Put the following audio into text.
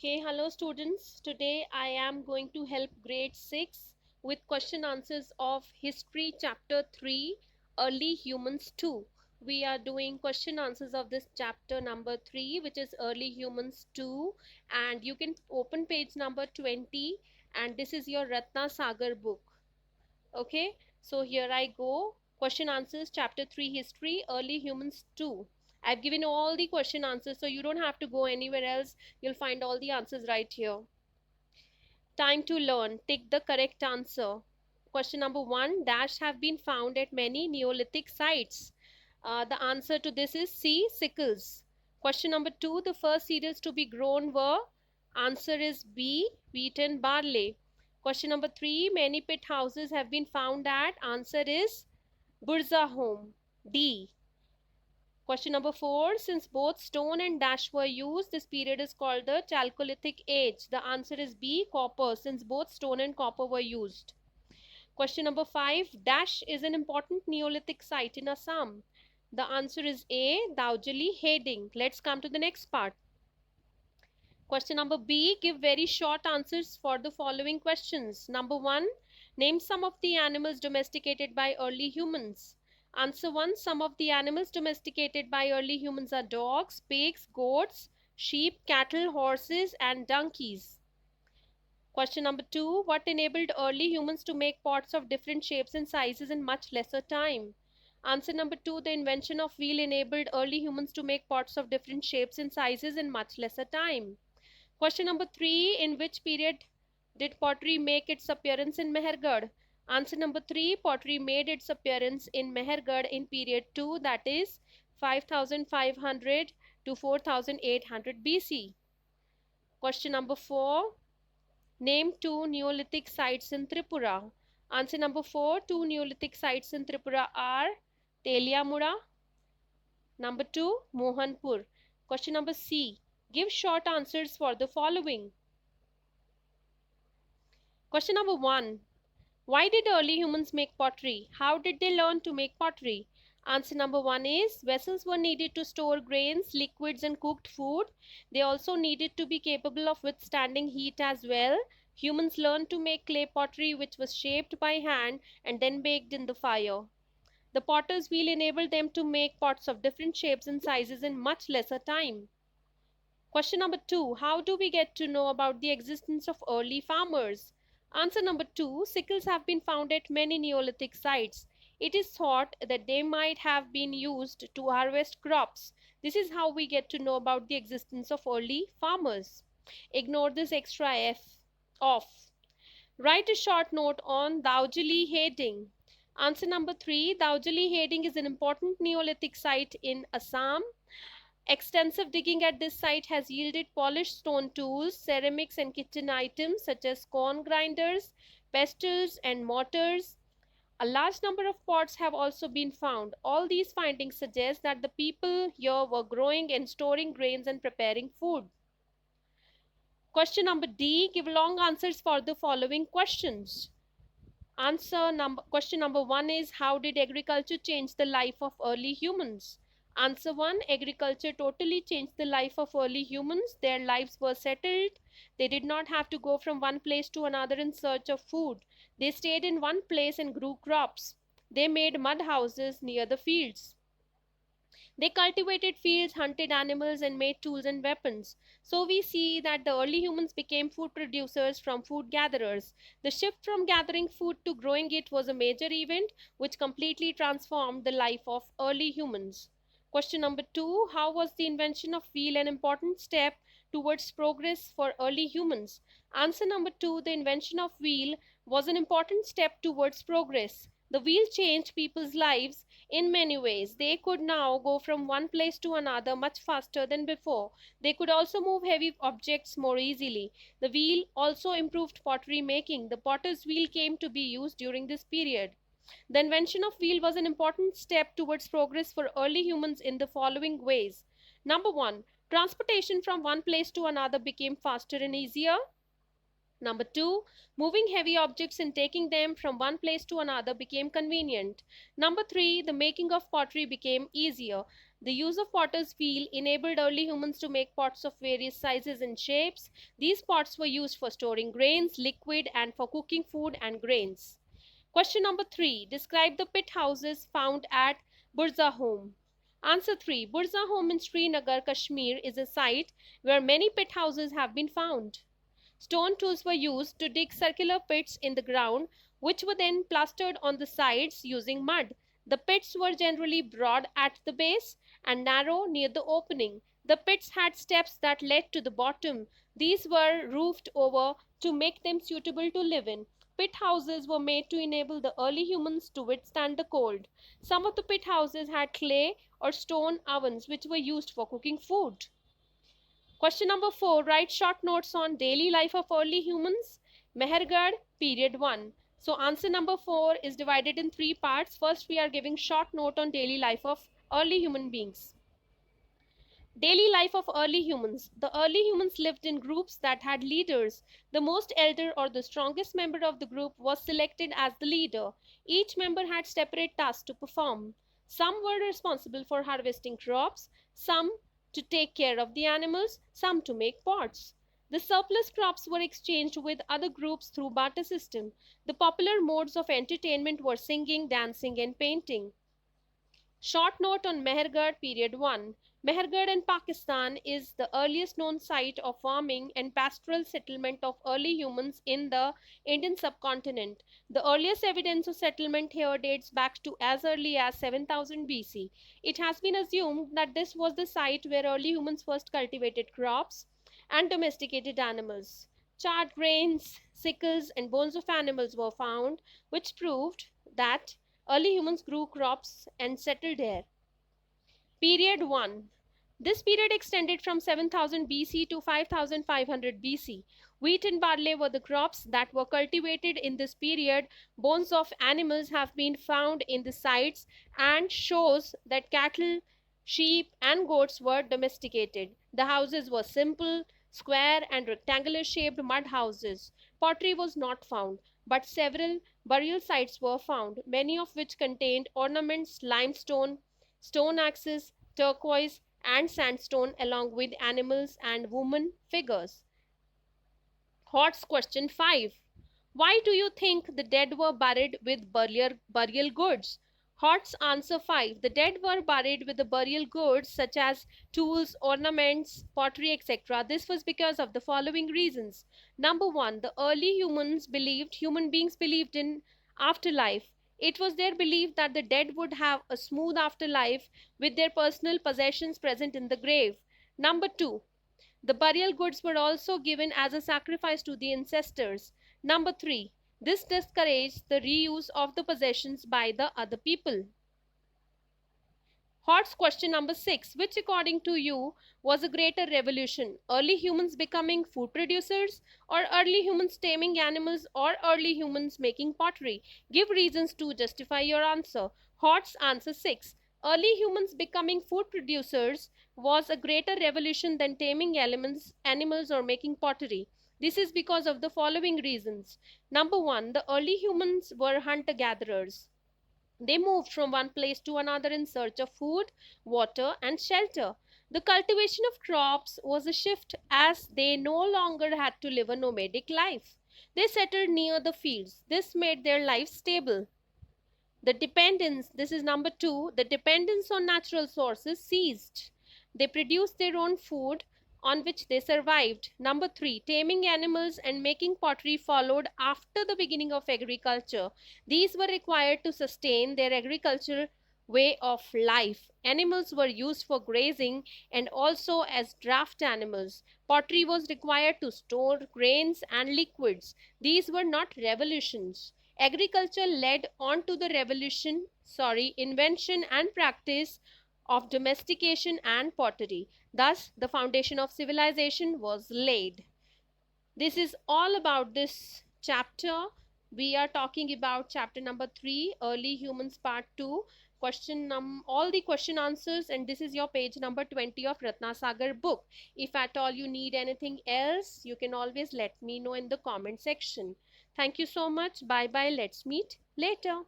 Okay, hello students. Today I am going to help grade 6 with question answers of history chapter 3 early humans 2. We are doing question answers of this chapter number 3, which is early humans 2, and you can open page number 20, and this is your Ratna Sagar book. Okay, so here I go. Question answers chapter 3 history early humans 2. I've given all the question answers, so you don't have to go anywhere else. You'll find all the answers right here. Time to learn. Take the correct answer. Question number 1. Dash have been found at many Neolithic sites. The answer to this is C. Sickles. Question number 2. The first cereals to be grown were. Answer is B. Wheat and barley. Question number 3. Many pit houses have been found at. Answer is Burza home. D. Question number 4. Since both stone and dash were used, this period is called the Chalcolithic age. The answer is B. Copper, since both stone and copper were used. Question number 5. Dash is an important Neolithic site in Assam. The answer is A. Daujali Heding. Let's come to the next part. Question number B. Give very short answers for the following questions. Number 1. Name some of the animals domesticated by early humans. Answer 1. Some of the animals domesticated by early humans are dogs, pigs, goats, sheep, cattle, horses, and donkeys. Question number 2. What enabled early humans to make pots of different shapes and sizes in much lesser time? Answer number 2. The invention of wheel enabled early humans to make pots of different shapes and sizes in much lesser time. Question number 3. In which period did pottery make its appearance in Mehergarh? Answer number 3. Pottery made its appearance in Mehergarh in period 2, that is 5500 to 4800 BC. Question number 4. Name 2 Neolithic sites in Tripura. Answer number 4. 2 Neolithic sites in Tripura are Teliamura. Number 2. Mohanpur. Question number C. Give short answers for the following. Question number 1. Why did early humans make pottery? How did they learn to make pottery? Answer number 1 is vessels were needed to store grains, liquids, and cooked food. They also needed to be capable of withstanding heat as well. Humans learned to make clay pottery, which was shaped by hand and then baked in the fire. The potter's wheel enabled them to make pots of different shapes and sizes in much lesser time. Question number 2. How do we get to know about the existence of early farmers? Answer number 2. Sickles have been found at many Neolithic sites. It is thought that they might have been used to harvest crops. This is how we get to know about the existence of early farmers. Ignore this extra F off. Write a short note on Daujali Heding. Answer number 3. Daujali Heding is an important Neolithic site in Assam. Extensive digging at this site has yielded polished stone tools, ceramics, and kitchen items such as corn grinders, pestles, and mortars. A large number of pots have also been found. All these findings suggest that the people here were growing and storing grains and preparing food. Question number D. Give long answers for the following questions. Question number 1 is, how did agriculture change the life of early humans? Answer 1. Agriculture totally changed the life of early humans. Their lives were settled. They did not have to go from one place to another in search of food. They stayed in one place and grew crops. They made mud houses near the fields. They cultivated fields, hunted animals, and made tools and weapons. So we see that the early humans became food producers from food gatherers. The shift from gathering food to growing it was a major event which completely transformed the life of early humans. Question number 2. How was the invention of wheel an important step towards progress for early humans? Answer number 2. The invention of wheel was an important step towards progress. The wheel changed people's lives in many ways. They could now go from one place to another much faster than before. They could also move heavy objects more easily. The wheel also improved pottery making. The potter's wheel came to be used during this period. The invention of wheel was an important step towards progress for early humans in the following ways. Number 1. Transportation from one place to another became faster and easier. Number 2. Moving heavy objects and taking them from one place to another became convenient. Number 3. The making of pottery became easier. The use of potter's wheel enabled early humans to make pots of various sizes and shapes. These pots were used for storing grains, liquid, and for cooking food and grains. Question number 3. Describe the pit houses found at Burza Home. Answer 3. Burza Home in Srinagar, Kashmir is a site where many pit houses have been found. Stone tools were used to dig circular pits in the ground, which were then plastered on the sides using mud. The pits were generally broad at the base and narrow near the opening. The pits had steps that led to the bottom. These were roofed over to make them suitable to live in. Pit houses were made to enable the early humans to withstand the cold. Some of the pit houses had clay or stone ovens which were used for cooking food. Question number 4. Write short notes on daily life of early humans. Mehergarh, period 1. So answer number 4 is divided in 3 parts. First, we are giving short note on daily life of early human beings. Daily life of early humans. The early humans lived in groups that had leaders. The most elder or the strongest member of the group was selected as the leader. Each member had separate tasks to perform. Some were responsible for harvesting crops, some to take care of the animals, some to make pots. The surplus crops were exchanged with other groups through barter system. The popular modes of entertainment were singing, dancing, and painting. Short note on Mehergarh, period 1. Mehergarh in Pakistan is the earliest known site of farming and pastoral settlement of early humans in the Indian subcontinent. The earliest evidence of settlement here dates back to as early as 7000 BC. It has been assumed that this was the site where early humans first cultivated crops and domesticated animals. Charred grains, sickles, and bones of animals were found, which proved that early humans grew crops and settled there. Period 1. This period extended from 7000 BC to 5500 BC. Wheat and barley were the crops that were cultivated in this period. Bones of animals have been found in the sites and shows that cattle, sheep, and goats were domesticated. The houses were simple, square, and rectangular shaped mud houses. Pottery was not found, but several burial sites were found, many of which contained ornaments, limestone, stone axes, turquoise, and sandstone, along with animals and woman figures. Hort's question 5. Why do you think the dead were buried with burial goods? Hort's answer 5. The dead were buried with the burial goods such as tools, ornaments, pottery, etc. This was because of the following reasons. Number 1. The early human beings believed in afterlife. It was their belief that the dead would have a smooth afterlife with their personal possessions present in the grave. Number 2. The burial goods were also given as a sacrifice to the ancestors. Number 3. This discouraged the reuse of the possessions by the other people. Hort's question number 6. Which according to you was a greater revolution? Early humans becoming food producers, or early humans taming animals, or early humans making pottery? Give reasons to justify your answer. Hort's answer 6. Early humans becoming food producers was a greater revolution than taming animals or making pottery. This is because of the following reasons. Number 1. The early humans were hunter-gatherers. They moved from one place to another in search of food, water, and shelter. The cultivation of crops was a shift as they no longer had to live a nomadic life. They settled near the fields. This made their lives stable. The dependence, this is number 2, the dependence on natural sources ceased. They produced their own food on which they survived. Number 3, taming animals and making pottery followed after the beginning of agriculture. These were required to sustain their agricultural way of life. Animals were used for grazing and also as draft animals. Pottery was required to store grains and liquids. These were not revolutions. Agriculture led on to the invention and practice of domestication and pottery. Thus, the foundation of civilization was laid. This is all about this chapter. We are talking about chapter number 3, Early Humans Part 2. All the question answers, and this is your page number 20 of Ratna Sagar book. If at all you need anything else, you can always let me know in the comment section. Thank you so much. Bye bye. Let's meet later.